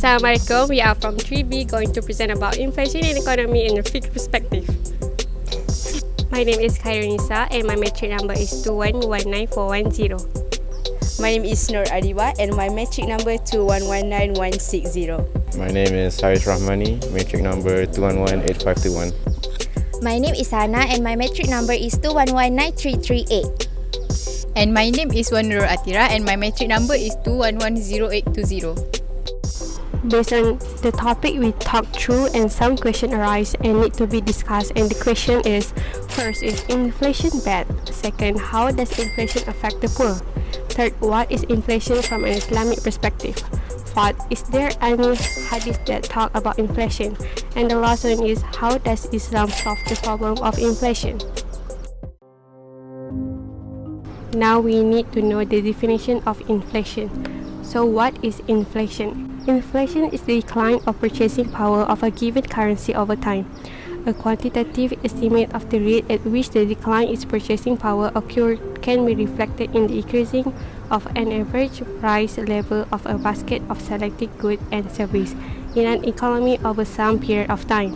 Assalamualaikum, we are from 3B going to present about inflation and economy in a Fiqh perspective. My name is Khairunisa and my metric number is 2119410. My name is Nur Adiwa and my metric number 2119160. My name is Haris Rahmani, metric number 2118521. My name is Hana and my metric number is 2119338. And my name is Wanurul Atira and my metric number is 2110820. Based on the topic we talked through and some questions arise and need to be discussed, and the question is: first, is inflation bad? Second, how does inflation affect the poor? Third, what is inflation from an Islamic perspective? Fourth, is there any hadith that talk about inflation? And the last one is: how does Islam solve the problem of inflation? Now we need to know the definition of inflation. So what is inflation? Inflation is the decline of purchasing power of a given currency over time. A quantitative estimate of the rate at which the decline in purchasing power occurred can be reflected in the increasing of an average price level of a basket of selected goods and services in an economy over some period of time.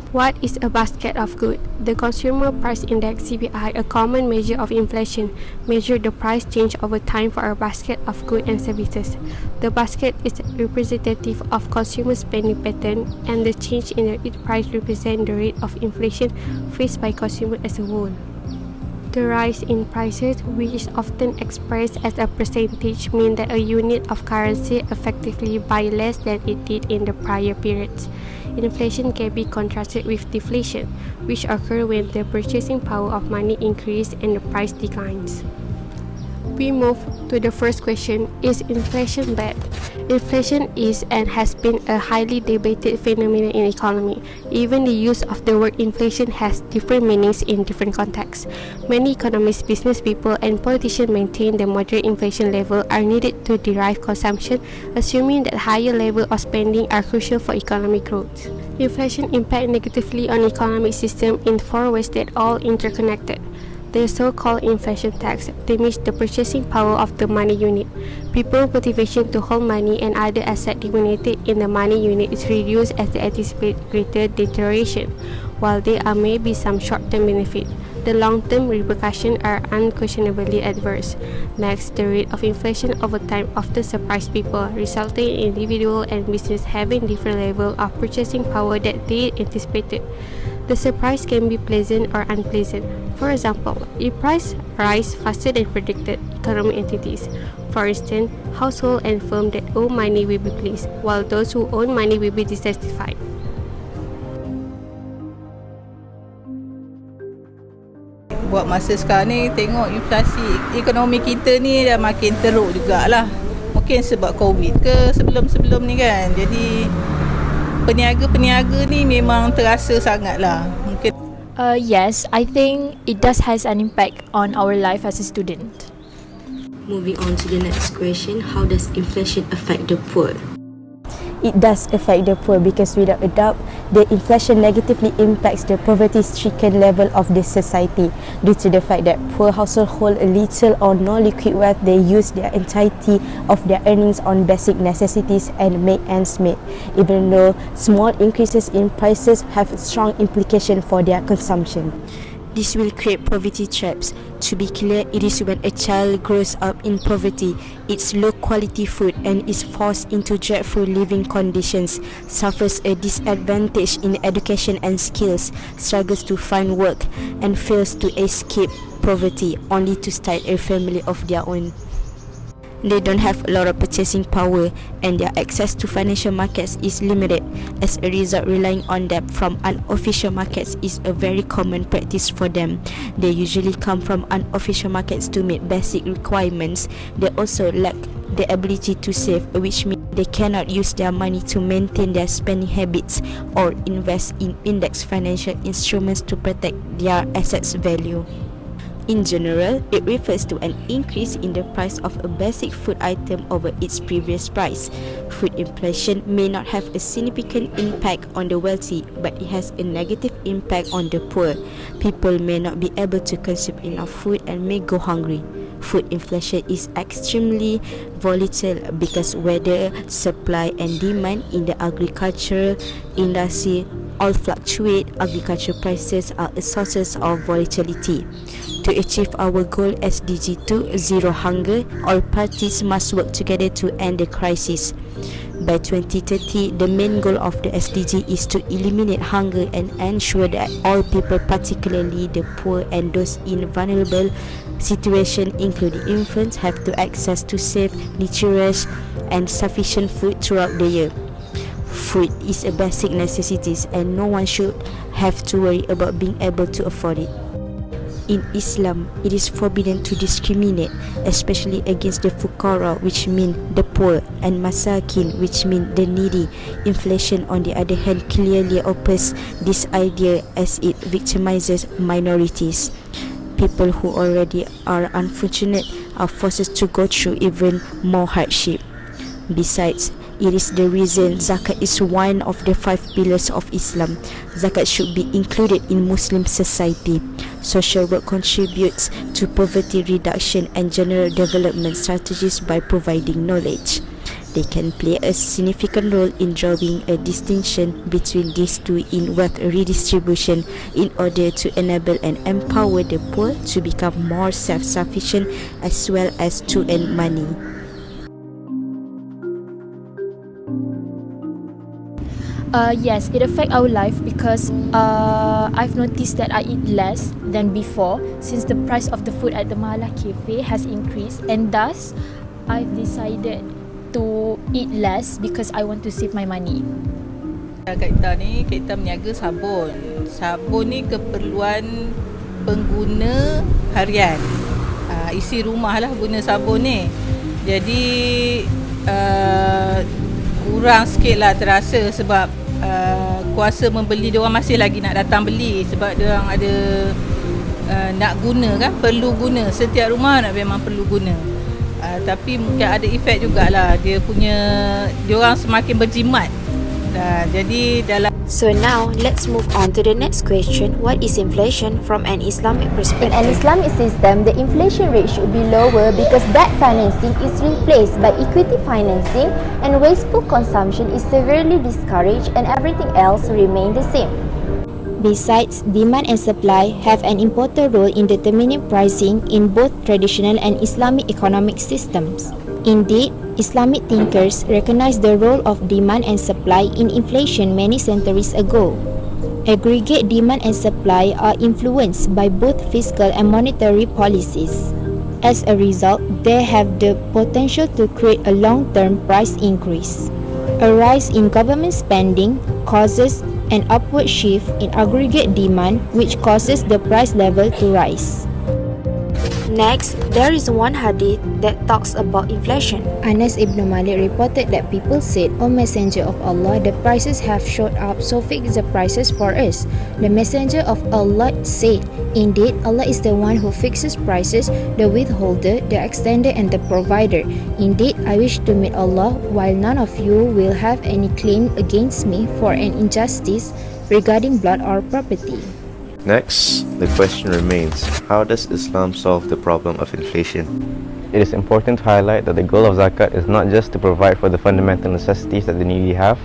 What is a basket of goods? The Consumer Price Index (CPI), a common measure of inflation, measures the price change over time for a basket of goods and services. The basket is representative of consumer spending pattern, and the change in its price represents the rate of inflation faced by consumers as a whole. The rise in prices, which is often expressed as a percentage, means that a unit of currency effectively buys less than it did in the prior periods. Inflation can be contrasted with deflation, which occurs when the purchasing power of money increases and the price declines. We move to the first question: is inflation bad? Inflation is and has been a highly debated phenomenon in economy. Even the use of the word inflation has different meanings in different contexts. Many economists, business people, and politicians maintain the moderate inflation level are needed to derive consumption, assuming that higher levels of spending are crucial for economic growth. Inflation impacts negatively on economic system in four ways that all interconnected. The so-called inflation tax diminishes the purchasing power of the money unit. People's motivation to hold money and other assets denominated in the money unit is reduced as they anticipate greater deterioration. While there may be some short-term benefit, the long-term repercussions are unquestionably adverse. Next, the rate of inflation over time often surprises people, resulting in individuals and businesses having different levels of purchasing power that they anticipated. The surprise can be pleasant or unpleasant. For example, if prices rise faster than predicted, economic entities, for instance, households and firms that owe money will be pleased, while those who own money will be dissatisfied. Buat masa sekarang ni, tengok inflasi ekonomi kita ni dah makin teruk jugalah. Mungkin sebab COVID ke sebelum-sebelum ni kan. Jadi peniaga-peniaga ni memang terasa sangatlah. Mungkin Yes, I think it does has an impact on our life as a student. Moving on to the next question: how does inflation affect the poor? It does affect the poor because without a doubt, the inflation negatively impacts the poverty-stricken level of the society due to the fact that poor households hold a little or no liquid wealth. They use their entirety of their earnings on basic necessities and make ends meet, even though small increases in prices have strong implications for their consumption. This will create poverty traps. To be clear, it is when a child grows up in poverty, eats low quality food and is forced into dreadful living conditions, suffers a disadvantage in education and skills, struggles to find work and fails to escape poverty only to start a family of their own. They don't have a lot of purchasing power and their access to financial markets is limited. As a result, relying on debt from unofficial markets is a very common practice for them. They usually come from unofficial markets to meet basic requirements. They also lack the ability to save, which means they cannot use their money to maintain their spending habits or invest in index financial instruments to protect their assets value. In general, it refers to an increase in the price of a basic food item over its previous price. Food inflation may not have a significant impact on the wealthy, but it has a negative impact on the poor. People may not be able to consume enough food and may go hungry. Food inflation is extremely volatile because whether supply and demand in the agricultural industry all fluctuate. Agriculture prices are a source of volatility. To achieve our goal SDG 2, zero hunger, all parties must work together to end the crisis. By 2030, the main goal of the SDG is to eliminate hunger and ensure that all people, particularly the poor and those in vulnerable situations, including infants, have to access to safe, nutritious and sufficient food throughout the year. Food is a basic necessity and no one should have to worry about being able to afford it. In Islam, it is forbidden to discriminate, especially against the fuqara, which mean the poor, and masakin, which mean the needy. Inflation, on the other hand, clearly opposes this idea as it victimizes minorities. People who already are unfortunate are forced to go through even more hardship. Besides, it is the reason zakat is one of the 5 pillars of Islam. Zakat should be included in Muslim society. Social work contributes to poverty reduction and general development strategies by providing knowledge. They can play a significant role in drawing a distinction between these two in wealth redistribution in order to enable and empower the poor to become more self-sufficient as well as to earn money. Yes, it affects our life because I've noticed that I eat less than before since the price of the food at the Muamalat cafe has increased, and thus I've decided to eat less because I want to save my money. Kita ni kita meniaga sabun. Sabun ni keperluan pengguna harian. Isi rumah lah guna sabun ni. Jadi kurang sikit lah terasa sebab kuasa membeli, diorang masih lagi nak datang beli sebab diorang ada nak guna kan, perlu guna, setiap rumah nak memang perlu guna. Tapi mungkin ada efek jugalah, diorang semakin berjimat. Jadi dalam So now, let's move on to the next question. What is inflation from an Islamic perspective? In an Islamic system, the inflation rate should be lower because debt financing is replaced by equity financing and wasteful consumption is severely discouraged and everything else remain the same. Besides, demand and supply have an important role in determining pricing in both traditional and Islamic economic systems. Indeed, Islamic thinkers recognized the role of demand and supply in inflation many centuries ago. Aggregate demand and supply are influenced by both fiscal and monetary policies. As a result, they have the potential to create a long-term price increase. A rise in government spending causes an upward shift in aggregate demand, which causes the price level to rise. Next, there is one hadith that talks about inflation. Anas ibn Malik reported that people said, "O Messenger of Allah, the prices have shot up, so fix the prices for us." The Messenger of Allah said, "Indeed, Allah is the one who fixes prices, the withholder, the extender and the provider. Indeed, I wish to meet Allah, while none of you will have any claim against me for an injustice regarding blood or property." Next, the question remains, how does Islam solve the problem of inflation? It is important to highlight that the goal of zakat is not just to provide for the fundamental necessities that the needy have,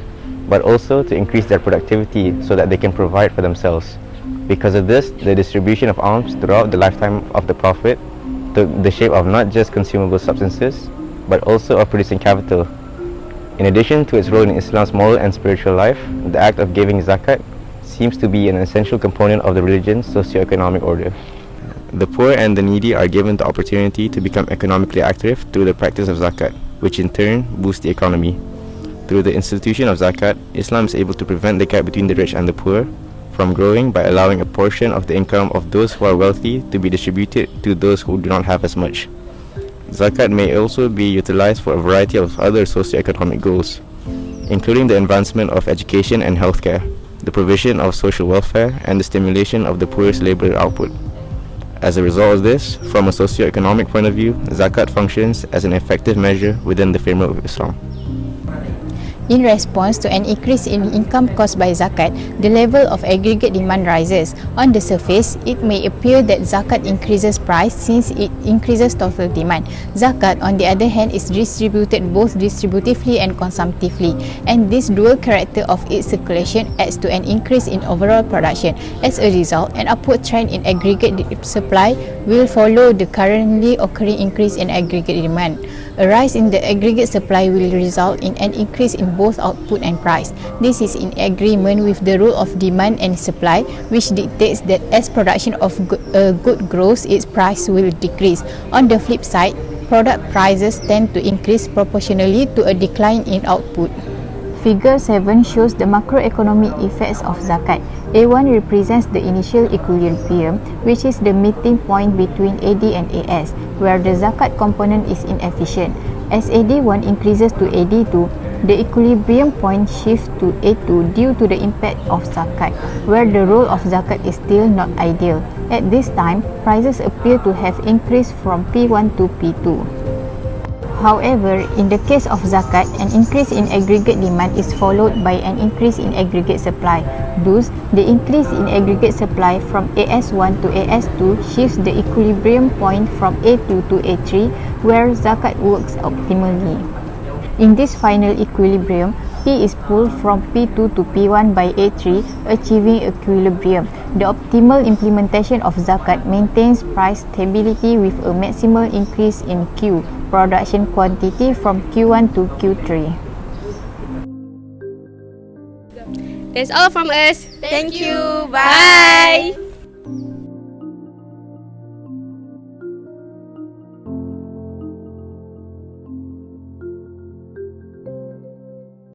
but also to increase their productivity so that they can provide for themselves. Because of this, the distribution of alms throughout the lifetime of the Prophet took the shape of not just consumable substances, but also of producing capital. In addition to its role in Islam's moral and spiritual life, the act of giving zakat seems to be an essential component of the religion's socio-economic order. The poor and the needy are given the opportunity to become economically active through the practice of zakat, which in turn boosts the economy. Through the institution of zakat, Islam is able to prevent the gap between the rich and the poor from growing by allowing a portion of the income of those who are wealthy to be distributed to those who do not have as much. Zakat may also be utilized for a variety of other socio-economic goals, including the advancement of education and healthcare, the provision of social welfare, and the stimulation of the poorest labor output. As a result of this, from a socio-economic point of view, zakat functions as an effective measure within the framework of Islam. In response to an increase in income caused by zakat, the level of aggregate demand rises. On the surface, it may appear that zakat increases price since it increases total demand. Zakat, on the other hand, is distributed both distributively and consumptively, and this dual character of its circulation adds to an increase in overall production. As a result, an upward trend in aggregate supply will follow the currently occurring increase in aggregate demand. A rise in the aggregate supply will result in an increase in both output and price. This is in agreement with the rule of demand and supply, which dictates that as production of a good grows, its price will decrease. On the flip side, product prices tend to increase proportionally to a decline in output. Figure 7 shows the macroeconomic effects of zakat. A1 represents the initial equilibrium, which is the meeting point between AD and AS, where the zakat component is inefficient. As AD1 increases to AD2, the equilibrium point shifts to A2 due to the impact of zakat, where the role of zakat is still not ideal. At this time, prices appear to have increased from P1 to P2. However, in the case of zakat, an increase in aggregate demand is followed by an increase in aggregate supply. Thus, the increase in aggregate supply from AS1 to AS2 shifts the equilibrium point from A2 to A3, where zakat works optimally. In this final equilibrium, P is pulled from P2 to P1 by A3, achieving equilibrium. The optimal implementation of zakat maintains price stability with a maximal increase in Q, production quantity, from Q1 to Q3. That's all from us. Thank you. Bye.